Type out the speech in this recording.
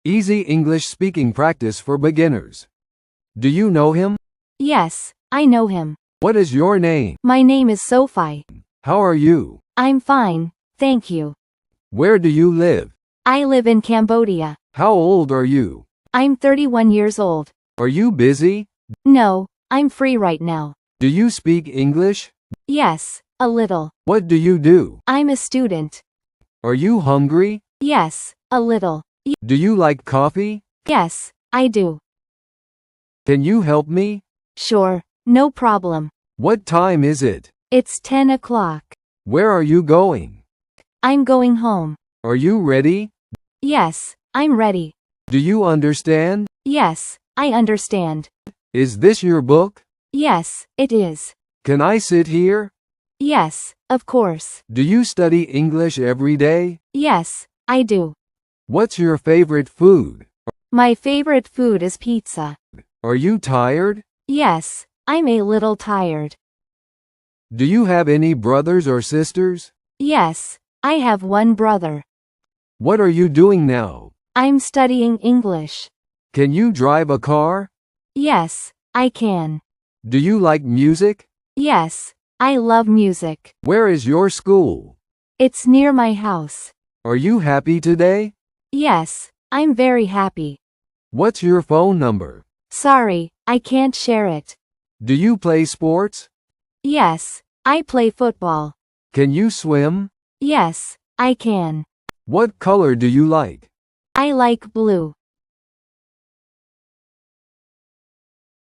Easy English speaking practice for beginners. Do you know him? Yes, I know him. What is your name? My name is Sophie. How are you? I'm fine, thank you. Where do you live? I live in Cambodia. How old are you? I'm 31 years old. Are you busy? No, I'm free right now. Do you speak English? Yes, a little. What do you do? I'm a student. Are you hungry? Yes, a little. Do you like coffee? Yes, I do. Can you help me? Sure, no problem. What time is it? It's 10 o'clock. Where are you going? I'm going home. Are you ready? Yes, I'm ready. Do you understand? Yes, I understand. Is this your book? Yes, it is. Can I sit here? Yes, of course. Do you study English every day? Yes, I do. What's your favorite food? My favorite food is pizza. Are you tired? Yes, I'm a little tired. Do you have any brothers or sisters? Yes, I have one brother. What are you doing now? I'm studying English. Can you drive a car? Yes, I can. Do you like music? Yes, I love music. Where is your school? It's near my house. Are you happy today? Yes, I'm very happy. What's your phone number? Sorry, I can't share it. Do you play sports? Yes, I play football. Can you swim? Yes, I can. What color do you like? I like blue.